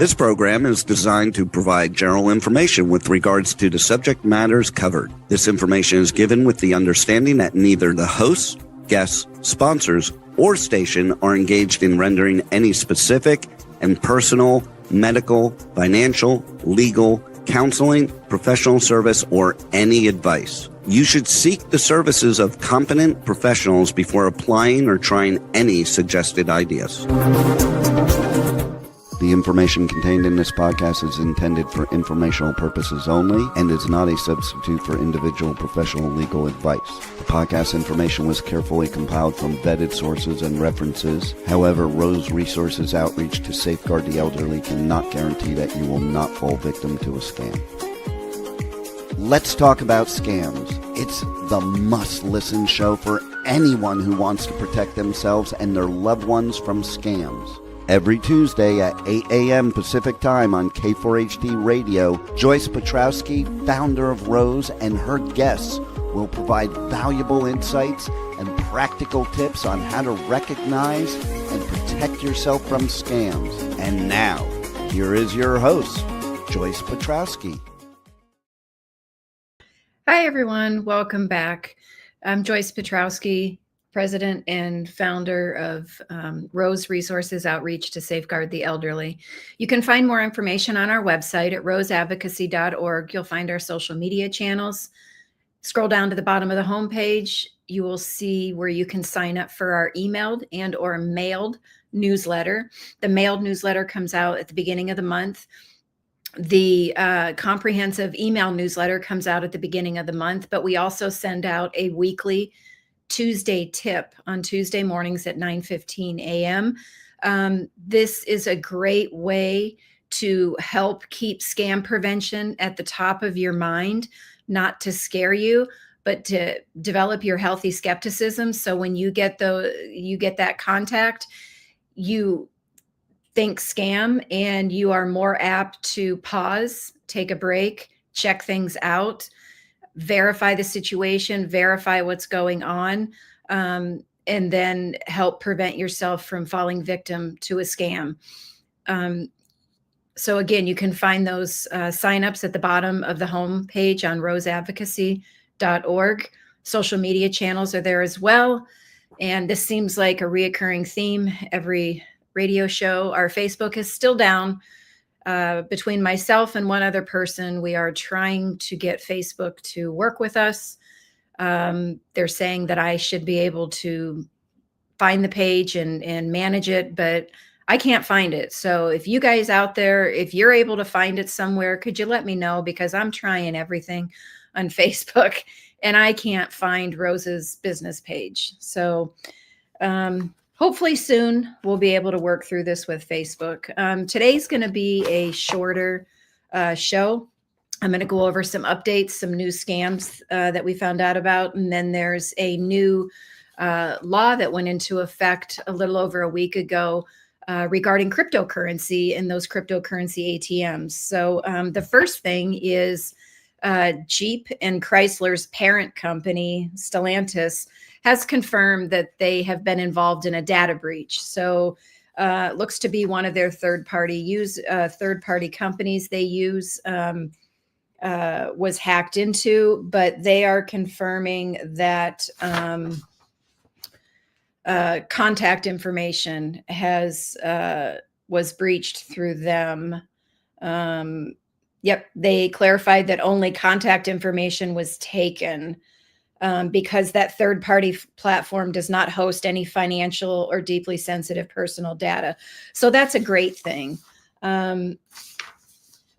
This program is designed to provide general information with regards to the subject matters covered. This information is given with the understanding that neither the hosts, guests, sponsors, or station are engaged in rendering any specific and personal, medical, financial, legal, counseling, professional service, or any advice. You should seek the services of competent professionals before applying or trying any suggested ideas. The information contained in this podcast is intended for informational purposes only and is not a substitute for individual professional legal advice. The podcast information was carefully compiled from vetted sources and references. However, R.O.S.E Resources Outreach to Safeguard the Elderly cannot guarantee that you will not fall victim to a scam. Let's talk about scams. It's the must-listen show for anyone who wants to protect themselves and their loved ones from scams. Every Tuesday at 8 a.m. Pacific Time on K4HD Radio, Joyce Petrowski, founder of R.O.S.E, and her guests will provide valuable insights and practical tips on how to recognize and protect yourself from scams. And now, here is your host, Joyce Petrowski. Hi, everyone. Welcome back. I'm Joyce Petrowski, President and founder of R.O.S.E Resources Outreach to Safeguard the Elderly. You can find more information on our website at roseadvocacy.org. You'll find our social media channels. Scroll down to the bottom of the homepage. You will see where you can sign up for our emailed and or mailed newsletter. The mailed newsletter comes out at the beginning of the month. The comprehensive email newsletter comes out at the beginning of the month, but we also send out a weekly Tuesday tip on Tuesday mornings at 9:15 a.m. This is a great way to help keep scam prevention at the top of your mind, not to scare you, but to develop your healthy skepticism. So when you get that contact, you think scam and you are more apt to pause, take a break, check things out, verify the situation, verify what's going on, and then help prevent yourself from falling victim to a scam. So again, you can find those signups at the bottom of the home page on roseadvocacy.org. Social media channels are there as well. And this seems like a reoccurring theme every radio show. Our Facebook is still down. Between myself and one other person, we are trying to get Facebook to work with us. They're saying that I should be able to find the page and manage it, but I can't find it. So if you guys out there, if you're able to find it somewhere, could you let me know? Because I'm trying everything on Facebook and I can't find R.O.S.E's business page. So hopefully soon we'll be able to work through this with Facebook. Today's going to be a shorter show. I'm going to go over some updates, some new scams that we found out about. And then there's a new law that went into effect a little over a week ago regarding cryptocurrency and those cryptocurrency ATMs. So the first thing is Jeep and Chrysler's parent company, Stellantis, has confirmed that they have been involved in a data breach. So it looks to be one of their third-party companies they use was hacked into, but they are confirming that contact information was breached through them. Yep, they clarified that only contact information was taken. Because that third-party platform does not host any financial or deeply sensitive personal data. So that's a great thing. But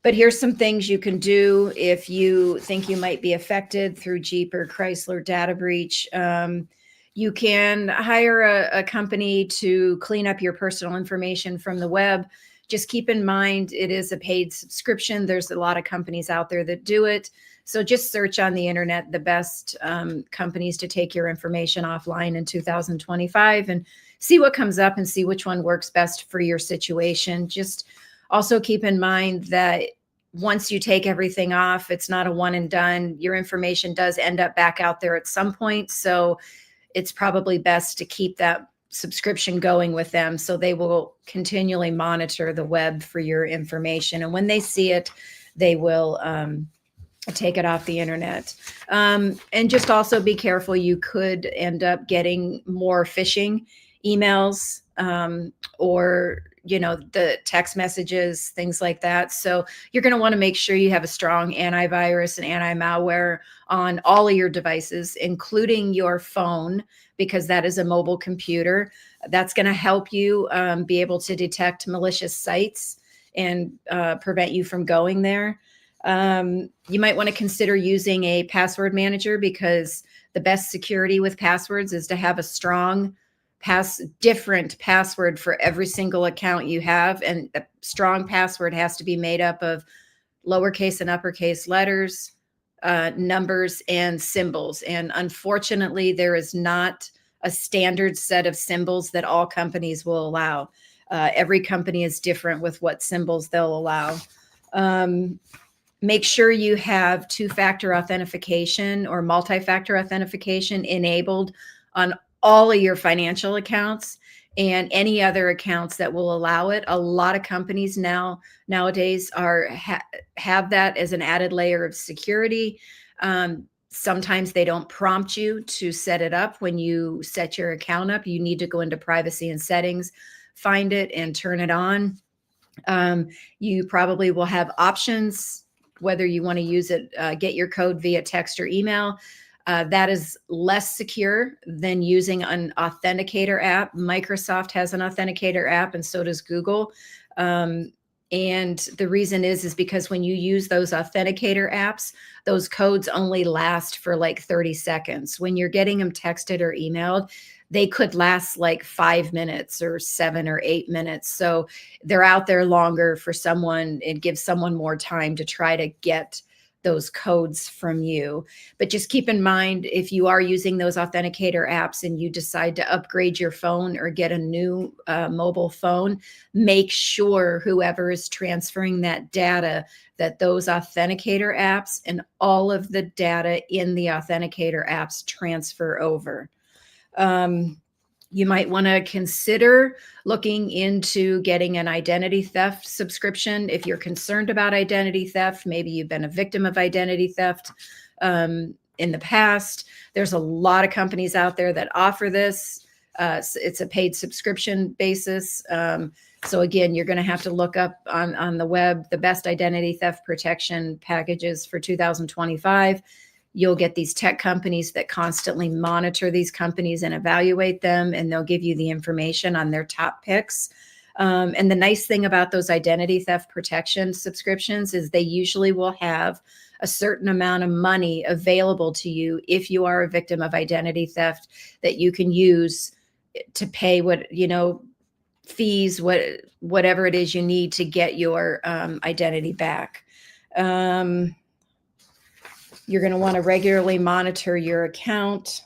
here's some things you can do if you think you might be affected through Jeep or Chrysler data breach. You can hire a company to clean up your personal information from the web. Just keep in mind, it is a paid subscription. There's a lot of companies out there that do it. So just search on the internet the best companies to take your information offline in 2025 and see what comes up and see which one works best for your situation. Just also keep in mind that once you take everything off, it's not a one and done. Your information does end up back out there at some point. So it's probably best to keep that subscription going with them. So they will continually monitor the web for your information. And when they see it, they will take it off the internet. And just also be careful. You could end up getting more phishing emails, or the text messages, things like that. So you're going to want to make sure you have a strong antivirus and anti-malware on all of your devices, including your phone, because that is a mobile computer. That's going to help you be able to detect malicious sites and prevent you from going there. You might want to consider using a password manager, because the best security with passwords is to have a strong different password for every single account you have. And a strong password has to be made up of lowercase and uppercase letters, numbers, and symbols. And unfortunately, there is not a standard set of symbols that all companies will allow. Every company is different with what symbols they'll allow. Make sure you have two-factor authentication or multi-factor authentication enabled on all of your financial accounts and any other accounts that will allow it. A lot of companies nowadays have that as an added layer of security. Sometimes they don't prompt you to set it up when you set your account up. You need to go into privacy and settings, find it, and turn it on. You probably will have options whether you want to use it, get your code via text or email. That is less secure than using an authenticator app. Microsoft has an authenticator app, and so does Google. And the reason is because when you use those authenticator apps, those codes only last for like 30 seconds. When you're getting them texted or emailed, they could last like 5 minutes or 7 or 8 minutes. So they're out there longer for someone. It gives someone more time to try to get those codes from you. But just keep in mind, if you are using those authenticator apps and you decide to upgrade your phone or get a new mobile phone, make sure whoever is transferring that data, that those authenticator apps and all of the data in the authenticator apps transfer over. You might want to consider looking into getting an identity theft subscription. If you're concerned about identity theft, maybe you've been a victim of identity theft in the past. There's a lot of companies out there that offer this. It's a paid subscription basis. So again, you're going to have to look up on the web the best identity theft protection packages for 2025. You'll get these tech companies that constantly monitor these companies and evaluate them, and they'll give you the information on their top picks. And the nice thing about those identity theft protection subscriptions is they usually will have a certain amount of money available to you if you are a victim of identity theft that you can use to pay fees, whatever it is you need to get your identity back. You're going to want to regularly monitor your account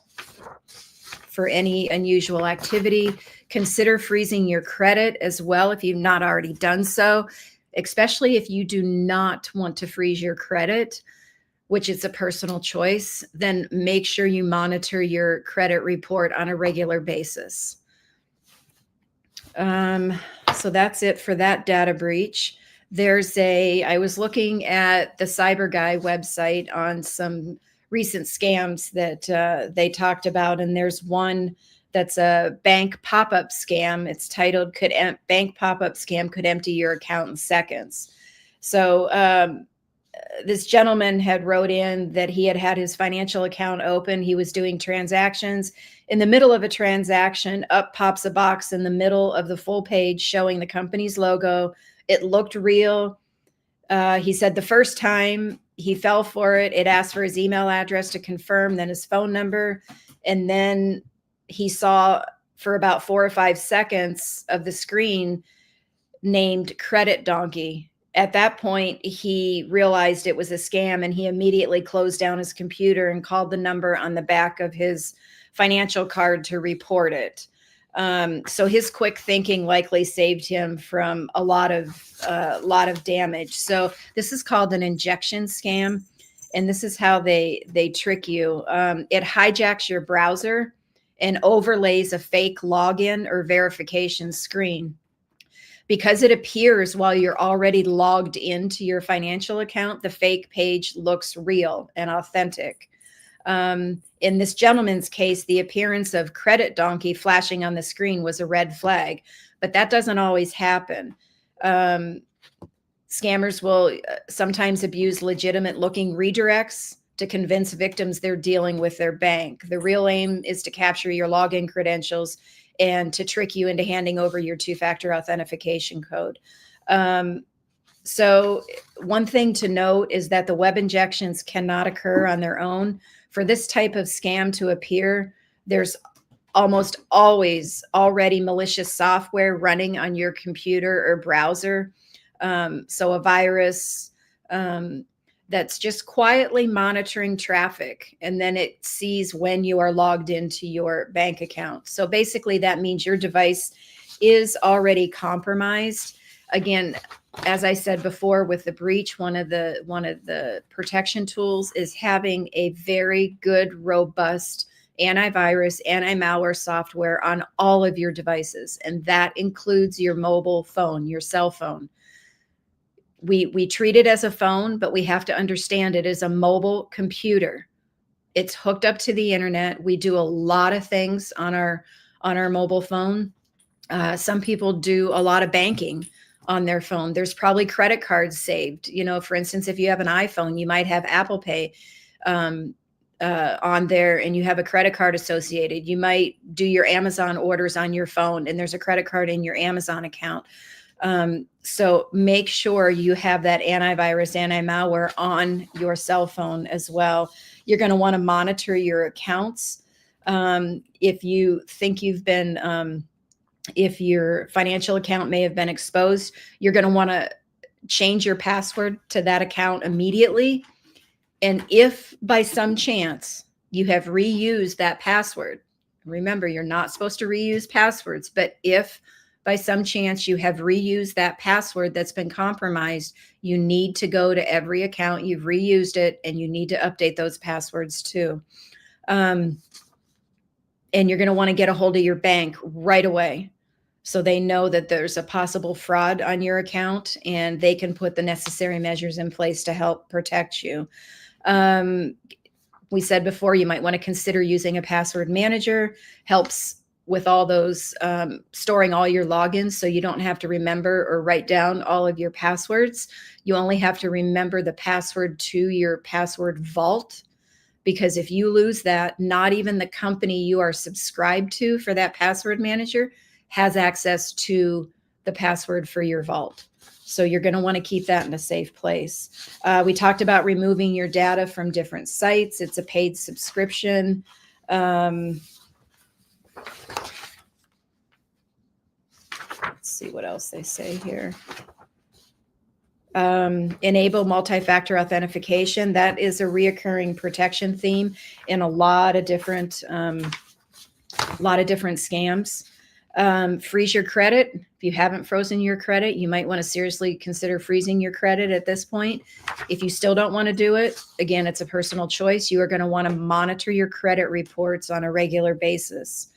for any unusual activity. Consider freezing your credit as well if you've not already done so, especially if you do not want to freeze your credit, which is a personal choice. Then make sure you monitor your credit report on a regular basis. So that's it for that data breach. I was looking at the Cyber Guy website on some recent scams that they talked about, and there's one that's a bank pop-up scam. It's titled, Bank Pop-Up Scam Could Empty Your Account in Seconds. So this gentleman had wrote in that he had his financial account open. He was doing transactions. In the middle of a transaction, up pops a box in the middle of the full page showing the company's logo. It looked real. He said the first time he fell for it, it asked for his email address to confirm, then his phone number. And then he saw for about 4 or 5 seconds of the screen named Credit Donkey. At that point, he realized it was a scam, and he immediately closed down his computer and called the number on the back of his financial card to report it. So his quick thinking likely saved him from a lot of damage. So this is called an injection scam, and this is how they trick you. It hijacks your browser, and overlays a fake login or verification screen. Because it appears while you're already logged into your financial account, the fake page looks real and authentic. In this gentleman's case, the appearance of Credit Donkey flashing on the screen was a red flag, but that doesn't always happen. Scammers will sometimes abuse legitimate looking redirects to convince victims they're dealing with their bank. The real aim is to capture your login credentials and to trick you into handing over your two-factor authentication code. So one thing to note is that the web injections cannot occur on their own. For this type of scam to appear, there's almost always already malicious software running on your computer or browser. So a virus that's just quietly monitoring traffic, and then it sees when you are logged into your bank account. So basically that means your device is already compromised. Again, as I said before, with the breach, one of the protection tools is having a very good, robust antivirus, anti-malware software on all of your devices. And that includes your mobile phone, your cell phone. We treat it as a phone, but we have to understand it is a mobile computer. It's hooked up to the internet. We do a lot of things on our mobile phone. Some people do a lot of banking on their phone. There's probably credit cards saved. You know, for instance, if you have an iPhone, you might have Apple Pay on there, and you have a credit card associated. You might do your Amazon orders on your phone, and there's a credit card in your Amazon account. So make sure you have that antivirus, anti-malware on your cell phone as well. You're going to want to monitor your accounts. If you think you've been, if your financial account may have been exposed, you're going to want to change your password to that account immediately. And if by some chance you have reused that password, remember, you're not supposed to reuse passwords, but if by some chance you have reused that password that's been compromised, you need to go to every account you've reused it, and you need to update those passwords too. And you're going to want to get a hold of your bank right away, so they know that there's a possible fraud on your account, and they can put the necessary measures in place to help protect you. We said before, you might want to consider using a password manager. Helps with all those, storing all your logins, so you don't have to remember or write down all of your passwords. You only have to remember the password to your password vault, because if you lose that, not even the company you are subscribed to for that password manager has access to the password for your vault. So you're going to want to keep that in a safe place. We talked about removing your data from different sites. It's a paid subscription. Let's see what else they say here. Enable multi-factor authentication. That is a reoccurring protection theme in a lot of different scams. Freeze your credit. If you haven't frozen your credit, you might want to seriously consider freezing your credit at this point. If you still don't want to do it, again, it's a personal choice. You are going to want to monitor your credit reports on a regular basis.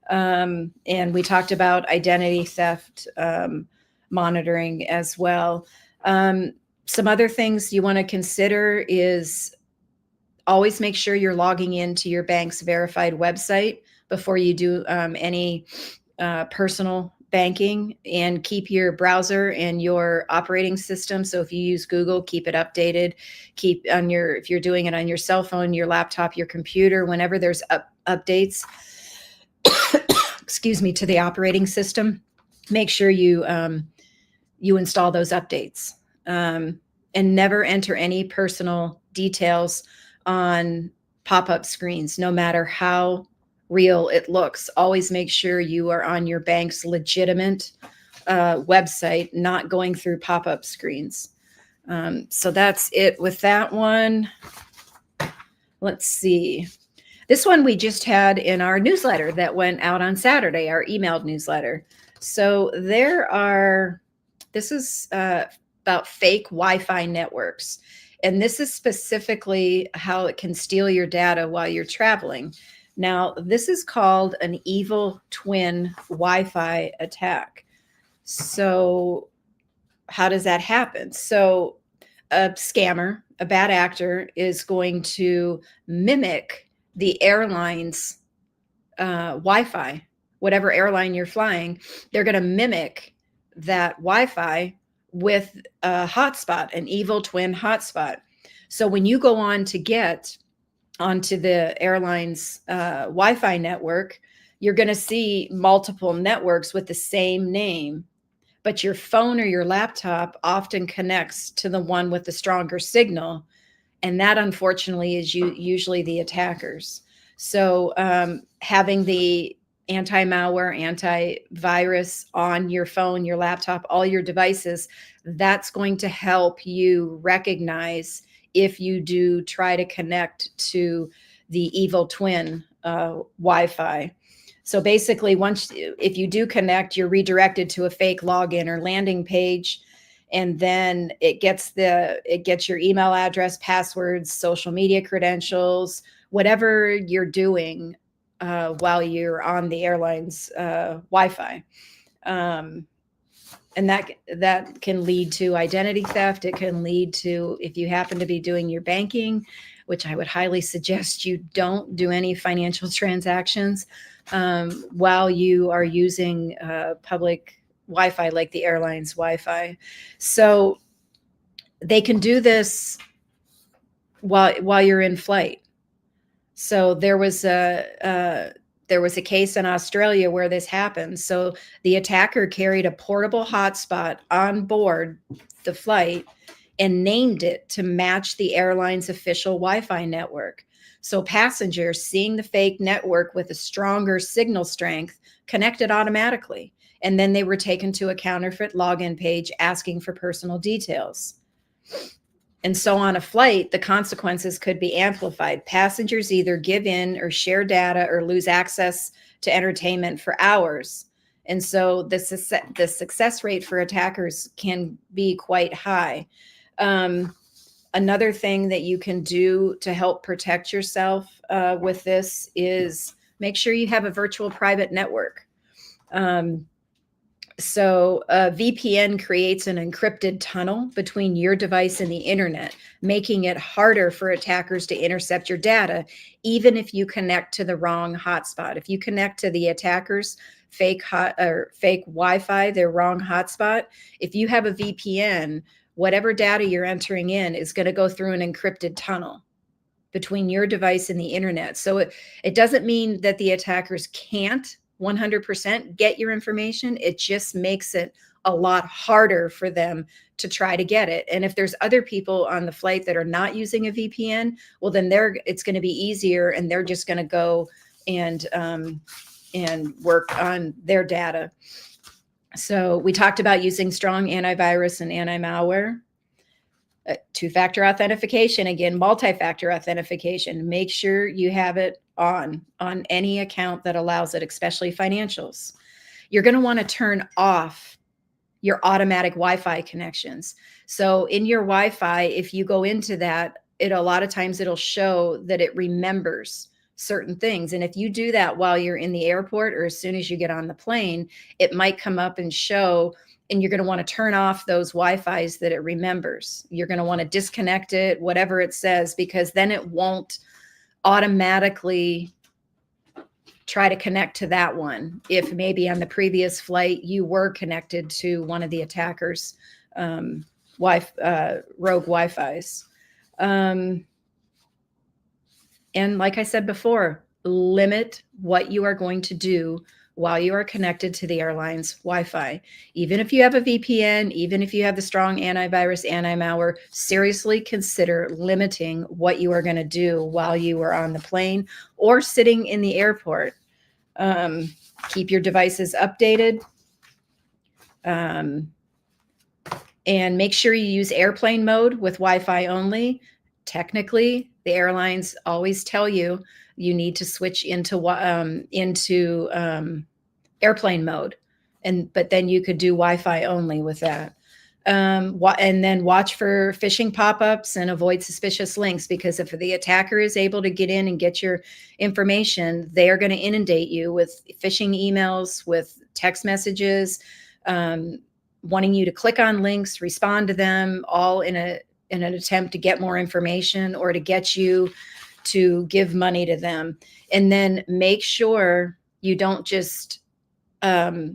And we talked about identity theft monitoring as well. Some other things you want to consider is always make sure you're logging into your bank's verified website before you do any personal banking, and keep your browser and your operating system. So if you use Google, keep it updated. Keep on your, if you're doing it on your cell phone, your laptop, your computer, whenever there's updates, excuse me, to the operating system, make sure you install those updates, and never enter any personal details on pop-up screens, no matter how real it looks. Always make sure you are on your bank's legitimate website, not going through pop-up screens. So that's it with that one. Let's see. This one we just had in our newsletter that went out on Saturday, our emailed newsletter. So this is about fake Wi-Fi networks. And this is specifically how it can steal your data while you're traveling. Now, this is called an evil twin Wi-Fi attack. So how does that happen? So a scammer, a bad actor, is going to mimic the airline's Wi-Fi, whatever airline you're flying. They're going to mimic that Wi-Fi with a hotspot, an evil twin hotspot. So when you go on to get onto the airline's Wi-Fi network, you're going to see multiple networks with the same name, but your phone or your laptop often connects to the one with the stronger signal. And that, unfortunately, is usually the attackers. So having the anti-malware, antivirus on your phone, your laptop, all your devices, that's going to help you recognize if you do try to connect to the evil twin Wi-Fi. So basically, if you do connect, you're redirected to a fake login or landing page, and then it gets your email address, passwords, social media credentials, whatever you're doing while you're on the airline's Wi-Fi. And that can lead to identity theft. It can lead to, if you happen to be doing your banking, which I would highly suggest you don't do any financial transactions while you are using public Wi-Fi, like the airline's Wi-Fi. So they can do this while you're in flight. So there was a case in Australia where this happened. So the attacker carried a portable hotspot on board the flight and named it to match the airline's official Wi-Fi network. So passengers, seeing the fake network with a stronger signal strength, connected automatically. And then they were taken to a counterfeit login page asking for personal details. And so on a flight, the consequences could be amplified. Passengers either give in or share data or lose access to entertainment for hours. And so the success rate for attackers can be quite high. Another thing that you can do to help protect yourself with this is make sure you have a virtual private network. So a VPN creates an encrypted tunnel between your device and the internet, making it harder for attackers to intercept your data, even if you connect to the wrong hotspot. If you connect to the attackers' fake Wi-Fi, their wrong hotspot, if you have a VPN, whatever data you're entering in is going to go through an encrypted tunnel between your device and the internet. So it doesn't mean that the attackers can't 100% get your information. It just makes it a lot harder for them to try to get it. And if there's other people on the flight that are not using a VPN, well, then it's going to be easier, and they're just going to go and work on their data. So we talked about using strong antivirus and anti-malware. Two-factor authentication, again, multi-factor authentication. Make sure you have it on any account that allows it, especially financials. You're going to want to turn off your automatic Wi-Fi connections. So in your Wi-Fi, if you go into that, a lot of times it'll show that it remembers certain things. And if you do that while you're in the airport or as soon as you get on the plane, it might come up and show, and you're going to want to turn off those Wi-Fis that it remembers. You're going to want to disconnect it, whatever it says, because then it won't automatically try to connect to that one. If maybe on the previous flight you were connected to one of the attackers' rogue Wi-Fis. And like I said before, limit what you are going to do while you are connected to the airline's Wi-Fi. Even if you have a VPN, even if you have the strong antivirus, anti-malware, seriously consider limiting what you are going to do while you are on the plane or sitting in the airport. Keep your devices updated. And make sure you use airplane mode with Wi-Fi only. Technically, the airlines always tell you need to switch into airplane mode, but then you could do Wi-Fi only with that. And then watch for phishing pop-ups and avoid suspicious links, because if the attacker is able to get in and get your information, they are going to inundate you with phishing emails, with text messages, wanting you to click on links, respond to them, all in an attempt to get more information or to get you to give money to them. And then make sure you don't just leave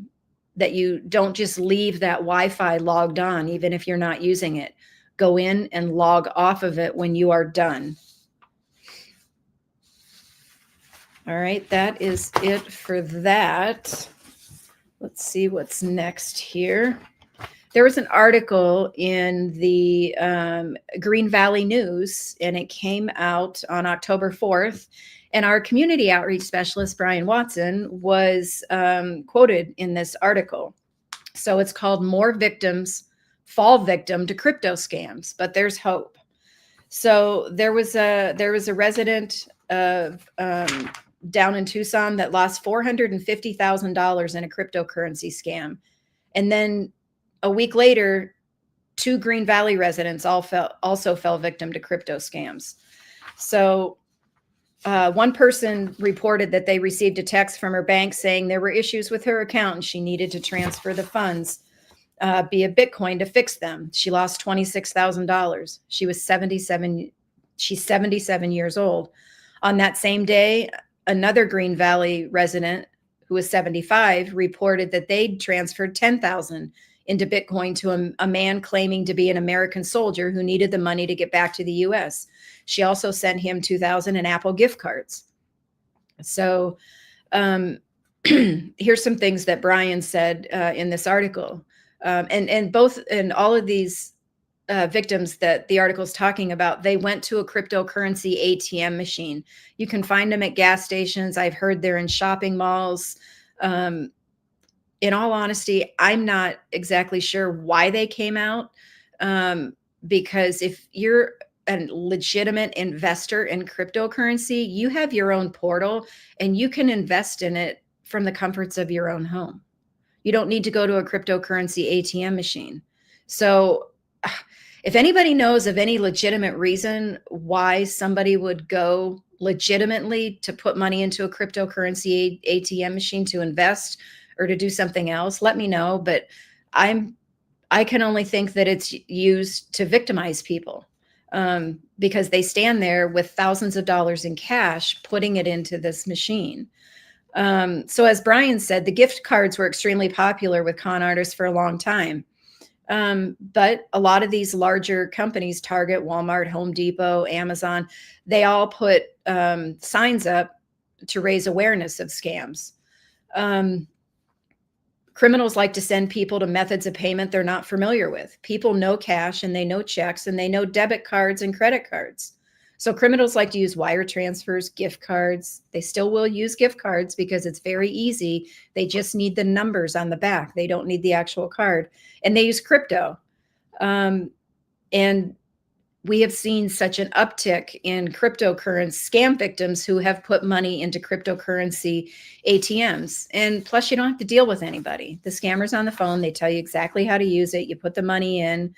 that Wi-Fi logged on, even if you're not using it. Go in and log off of it when you are done. All right, that is it for that. Let's see what's next here. There was an article in the Green Valley News, and it came out on October 4th. And our community outreach specialist, Brian Watson, was quoted in this article. So it's called "More Victims Fall Victim to Crypto Scams, but There's Hope." So there was a resident of down in Tucson that lost $450,000 in a cryptocurrency scam. And then a week later, 2 Green Valley residents also fell victim to crypto scams. So one person reported that they received a text from her bank saying there were issues with her account and she needed to transfer the funds via Bitcoin to fix them. She lost $26,000. She's 77 years old. On that same day, another Green Valley resident who was 75 reported that they'd transferred $10,000 into Bitcoin to a man claiming to be an American soldier who needed the money to get back to the US. She also sent him $2,000 in Apple gift cards. So here's some things that Brian said in this article. And all of these victims that the article is talking about, they went to a cryptocurrency ATM machine. You can find them at gas stations. I've heard they're in shopping malls. In all honesty, I'm not exactly sure why they came out, because if you're a legitimate investor in cryptocurrency, you have your own portal and you can invest in it from the comforts of your own home. You don't need to go to a cryptocurrency ATM machine. So if anybody knows of any legitimate reason why somebody would go legitimately to put money into a cryptocurrency ATM machine to invest or to do something else, let me know. But I can only think that it's used to victimize people, because they stand there with thousands of dollars in cash, putting it into this machine. So as Brian said, the gift cards were extremely popular with con artists for a long time. But a lot of these larger companies, Target, Walmart, Home Depot, Amazon, they all put signs up to raise awareness of scams. Criminals like to send people to methods of payment they're not familiar with. People know cash and they know checks and they know debit cards and credit cards. So criminals like to use wire transfers, gift cards. They still will use gift cards because it's very easy. They just need the numbers on the back. They don't need the actual card. And they use crypto. And we have seen such an uptick in cryptocurrency scam victims who have put money into cryptocurrency ATMs. And plus, you don't have to deal with anybody. The scammer's on the phone. They tell you exactly how to use it. You put the money in.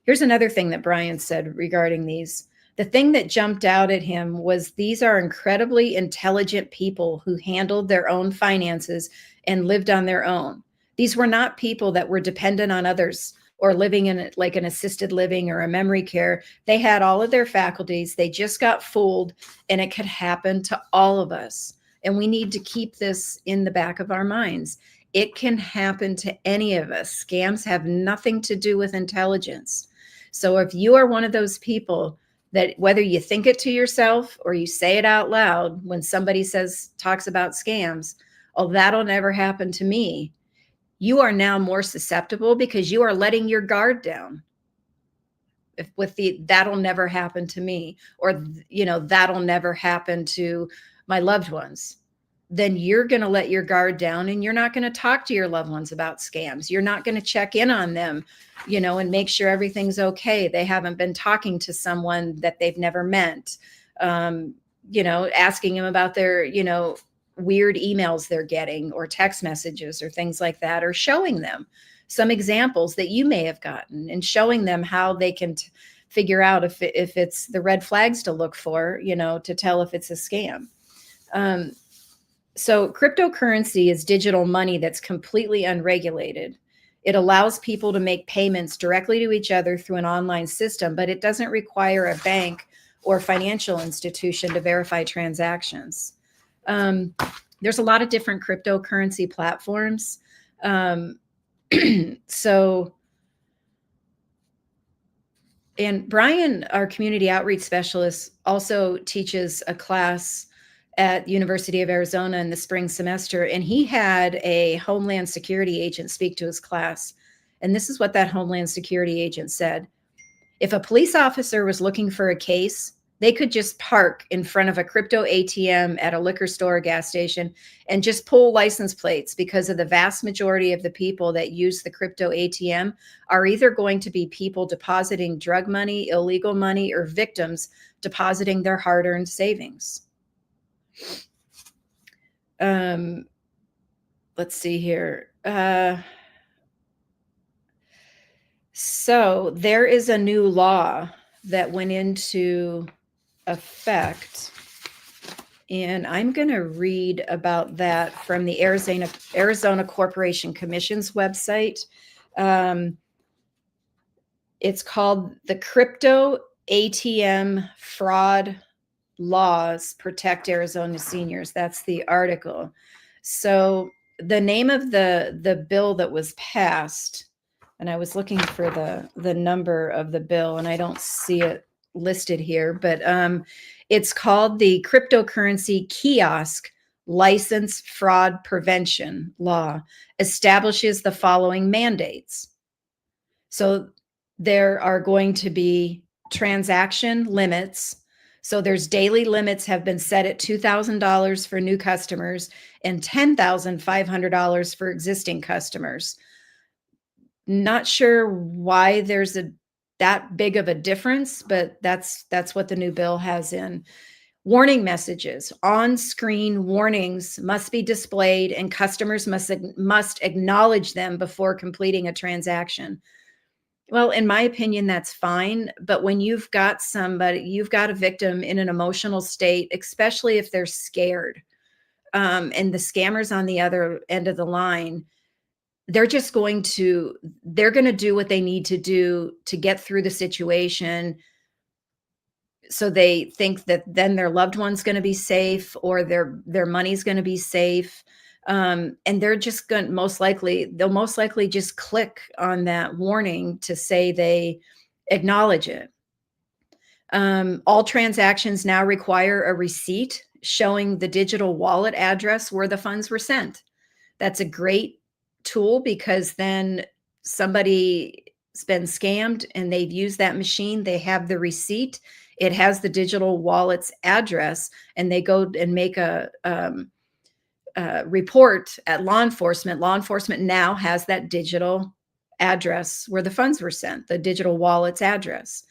Here's another thing that Brian said regarding these. The thing that jumped out at him was these are incredibly intelligent people who handled their own finances and lived on their own. These were not people that were dependent on others or living in like an assisted living or a memory care. They had all of their faculties. They just got fooled, and it could happen to all of us. And we need to keep this in the back of our minds. It can happen to any of us. Scams have nothing to do with intelligence. So if you are one of those people that whether you think it to yourself or you say it out loud when somebody talks about scams, oh, that'll never happen to me, you are now more susceptible because you are letting your guard down. That'll never happen to me, or, that'll never happen to my loved ones. Then you're going to let your guard down and you're not going to talk to your loved ones about scams. You're not going to check in on them, and make sure everything's okay. They haven't been talking to someone that they've never met, asking them about their, weird emails they're getting or text messages or things like that, or showing them some examples that you may have gotten and showing them how they can figure out if it's the red flags to look for, to tell if it's a scam. So cryptocurrency is digital money that's completely unregulated. It allows people to make payments directly to each other through an online system, but it doesn't require a bank or financial institution to verify transactions. There's a lot of different cryptocurrency platforms. So, and Brian, our community outreach specialist, also teaches a class at University of Arizona in the spring semester, and he had a Homeland Security agent speak to his class. And this is what that Homeland Security agent said. If a police officer was looking for a case, they could just park in front of a crypto ATM at a liquor store or gas station and just pull license plates, because of the vast majority of the people that use the crypto ATM are either going to be people depositing drug money, illegal money, or victims depositing their hard-earned savings. Let's see here. So there is a new law that went into effect, and I'm going to read about that from the Arizona Corporation Commission's website. It's called the Crypto ATM Fraud Laws Protect Arizona Seniors. That's the article. So the name of the bill that was passed, and I was looking for the number of the bill, and I don't see it listed here, but it's called the Cryptocurrency Kiosk License Fraud Prevention Law. Establishes the following mandates. So there are going to be transaction limits. So there's daily limits have been set at $2,000 for new customers and $10,500 for existing customers. Not sure why there's that big of a difference, but that's what the new bill has in. Warning messages, on-screen warnings must be displayed, and customers must acknowledge them before completing a transaction. Well, in my opinion, that's fine. But when you've got a victim in an emotional state, especially if they're scared, and the scammers on the other end of the line, they're going to do what they need to do to get through the situation. So they think that then their loved one's going to be safe, or their money's going to be safe. And they're just going they'll most likely just click on that warning to say they acknowledge it. All transactions now require a receipt showing the digital wallet address where the funds were sent. That's a great tool, because then somebody's been scammed and they've used that machine. They have the receipt. It has the digital wallet's address, and they go and make a report at law enforcement. Law enforcement now has that digital address where the funds were sent, the digital wallet's address.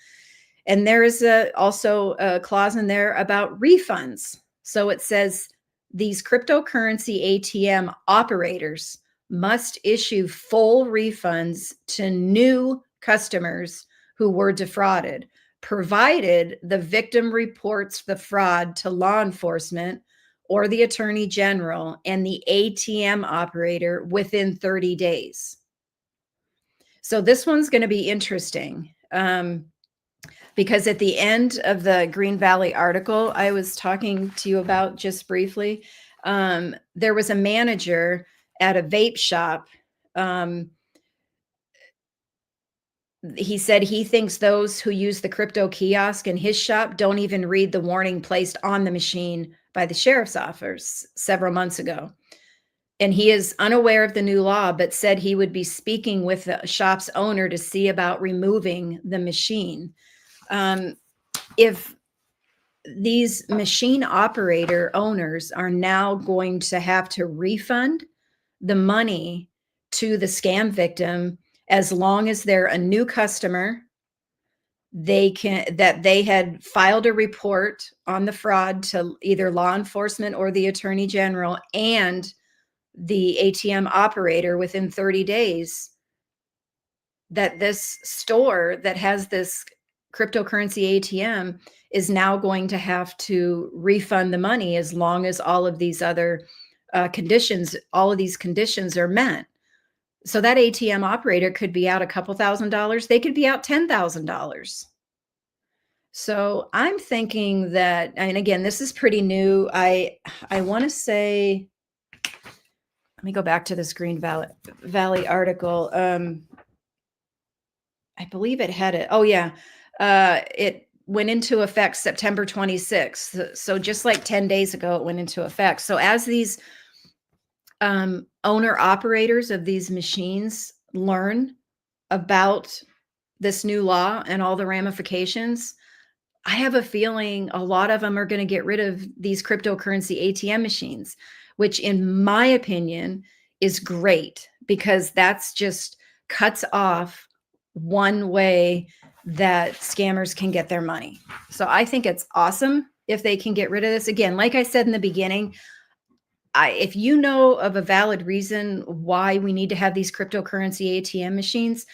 And there is also a clause in there about refunds. So it says these cryptocurrency ATM operators must issue full refunds to new customers who were defrauded, provided the victim reports the fraud to law enforcement or the attorney general and the ATM operator within 30 days. So this one's going to be interesting, because at the end of the Green Valley article I was talking to you about just briefly, there was a manager at a vape shop. He said he thinks those who use the crypto kiosk in his shop don't even read the warning placed on the machine by the sheriff's office several months ago. And he is unaware of the new law, but said he would be speaking with the shop's owner to see about removing the machine. If these machine operator owners are now going to have to refund the money to the scam victim, as long as they're a new customer, that they had filed a report on the fraud to either law enforcement or the attorney general and the ATM operator within 30 days, that this store that has this cryptocurrency ATM is now going to have to refund the money as long as all of these other all of these conditions are met. So that ATM operator could be out a couple $1,000s. They could be out $10,000. So I'm thinking that, and again, this is pretty new. I want to say, let me go back to this Green Valley article. I believe it had it. Oh yeah, it went into effect September 26th. So just like 10 days ago, it went into effect. So as these owner operators of these machines learn about this new law and all the ramifications, I have a feeling a lot of them are going to get rid of these cryptocurrency ATM machines, which in my opinion is great because that's just cuts off one way that scammers can get their money. So I think it's awesome if they can get rid of this. Again, like I said in the beginning, if you know of a valid reason why we need to have these cryptocurrency ATM machines,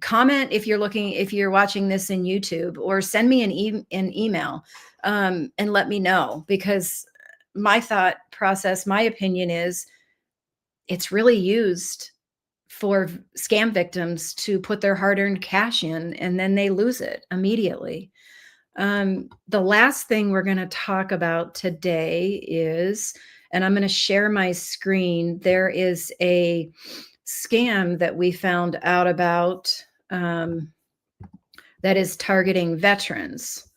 comment if you're watching this in YouTube, or send me an email and let me know, because my thought process, my opinion is it's really used for scam victims to put their hard-earned cash in, and then they lose it immediately. The last thing we're going to talk about today is, and I'm going to share my screen. There is a scam that we found out about that is targeting veterans.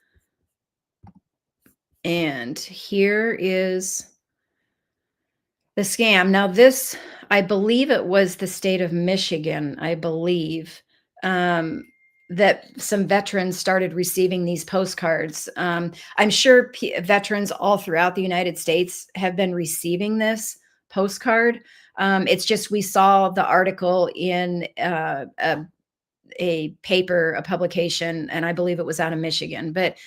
And here is the scam. Now this, I believe it was the state of Michigan, I believe, that some veterans started receiving these postcards. I'm sure veterans all throughout the United States have been receiving this postcard. It's just we saw the article in a paper, a publication, and I believe it was out of Michigan, but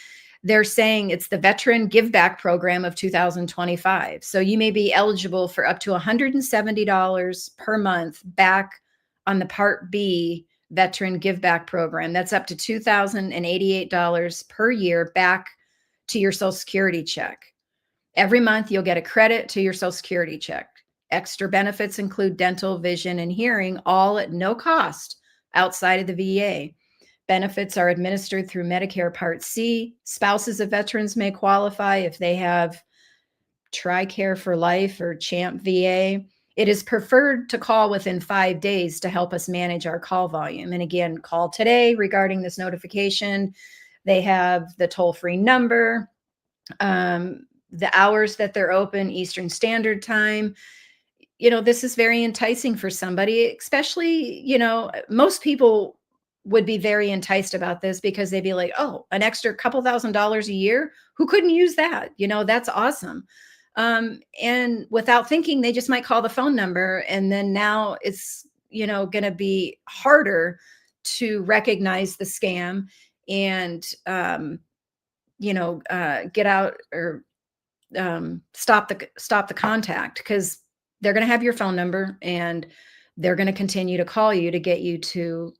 they're saying it's the Veteran Give Back Program of 2025. So you may be eligible for up to $170 per month back on the Part B Veteran Give Back Program. That's up to $2,088 per year back to your Social Security check. Every month, you'll get a credit to your Social Security check. Extra benefits include dental, vision, and hearing, all at no cost outside of the VA. Benefits are administered through Medicare Part C. Spouses of veterans may qualify if they have TRICARE for Life or CHAMP VA. It is preferred to call within 5 days to help us manage our call volume. And again, call today regarding this notification. They have the toll-free number, the hours that they're open, Eastern Standard Time. This is very enticing for somebody, especially, most people would be very enticed about this because they'd be like, oh, an extra couple $1,000s a year. Who couldn't use that? That's awesome. And without thinking, they just might call the phone number. And then now it's, going to be harder to recognize the scam and, get out or stop the contact, because they're going to have your phone number and they're going to continue to call you to get you to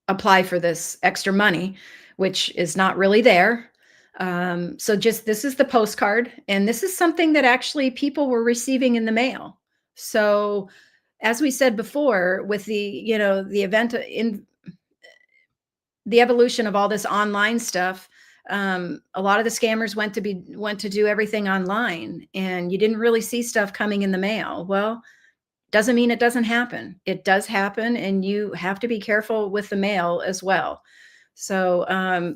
apply for this extra money, which is not really there. So this is the postcard, and this is something that actually people were receiving in the mail. So as we said before, with the event in the evolution of all this online stuff, a lot of the scammers went to do everything online, and you didn't really see stuff coming in the mail. Well, doesn't mean it doesn't happen. It does happen, and you have to be careful with the mail as well. So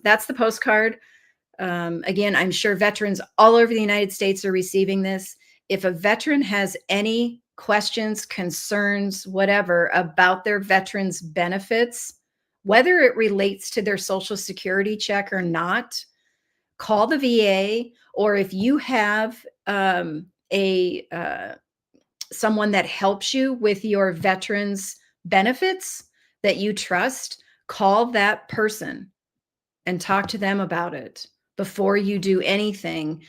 that's the postcard. Again, I'm sure veterans all over the United States are receiving this. If a veteran has any questions, concerns, whatever about their veterans benefits, whether it relates to their Social Security check or not, call the VA. Or if you have someone that helps you with your veterans benefits that you trust, call that person and talk to them about it. before you do anything.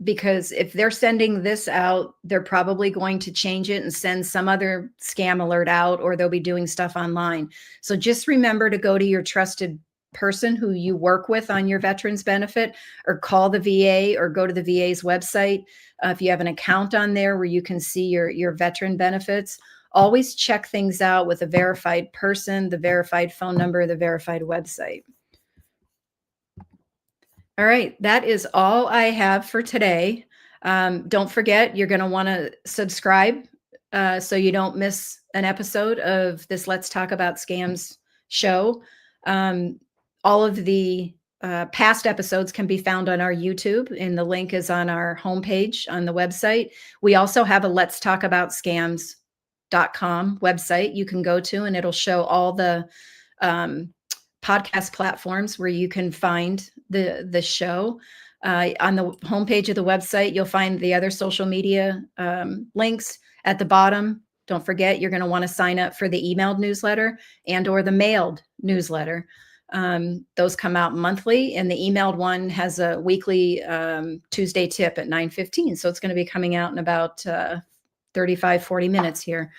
Because if they're sending this out, they're probably going to change it and send some other scam alert out, or they'll be doing stuff online. So just remember to go to your trusted person who you work with on your veterans benefit, or call the VA, or go to the VA's website. If you have an account on there where you can see your veteran benefits, always check things out with a verified person, the verified phone number, the verified website. All right, that is all I have for today. Don't forget, you're going to want to subscribe so you don't miss an episode of this Let's Talk About Scams show. All of the past episodes can be found on our YouTube, and the link is on our homepage on the website. We also have a Let's Talk About Scams.com website you can go to, and it'll show all the podcast platforms where you can find the show. On the homepage of the website, you'll find the other social media links at the bottom. Don't forget, you're going to want to sign up for the emailed newsletter and or the mailed newsletter. Those come out monthly, and the emailed one has a weekly Tuesday tip at 9:15. So it's going to be coming out in about 35, 40 minutes here.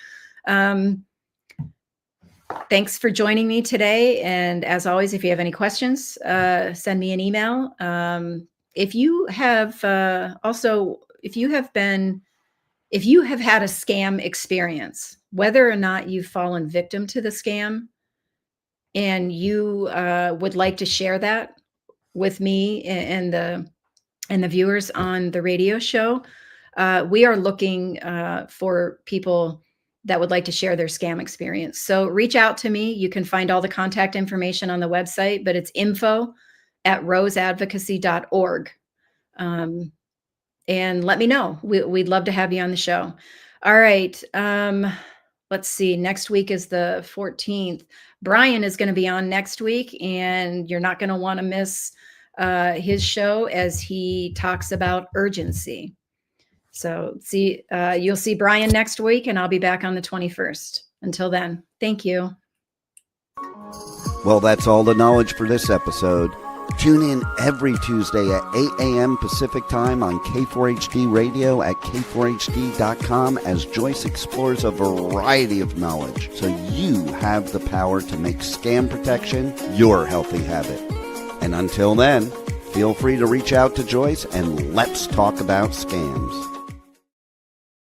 Thanks for joining me today. And as always, if you have any questions, send me an email. If you have had a scam experience, whether or not you've fallen victim to the scam, and you would like to share that with me and the viewers on the radio show, we are looking for people that would like to share their scam experience. So reach out to me. You can find all the contact information on the website, but it's info@roseadvocacy.org. And let me know. We'd love to have you on the show. All right. Let's see. Next week is the 14th. Brian is going to be on next week, and you're not going to want to miss his show as he talks about urgency. So you'll see Brian next week, and I'll be back on the 21st. Until then, thank you. Well, that's all the knowledge for this episode. Tune in every Tuesday at 8 a.m. Pacific Time on K4HD Radio at k4hd.com as Joyce explores a variety of knowledge so you have the power to make scam protection your healthy habit. And until then, feel free to reach out to Joyce and let's talk about scams.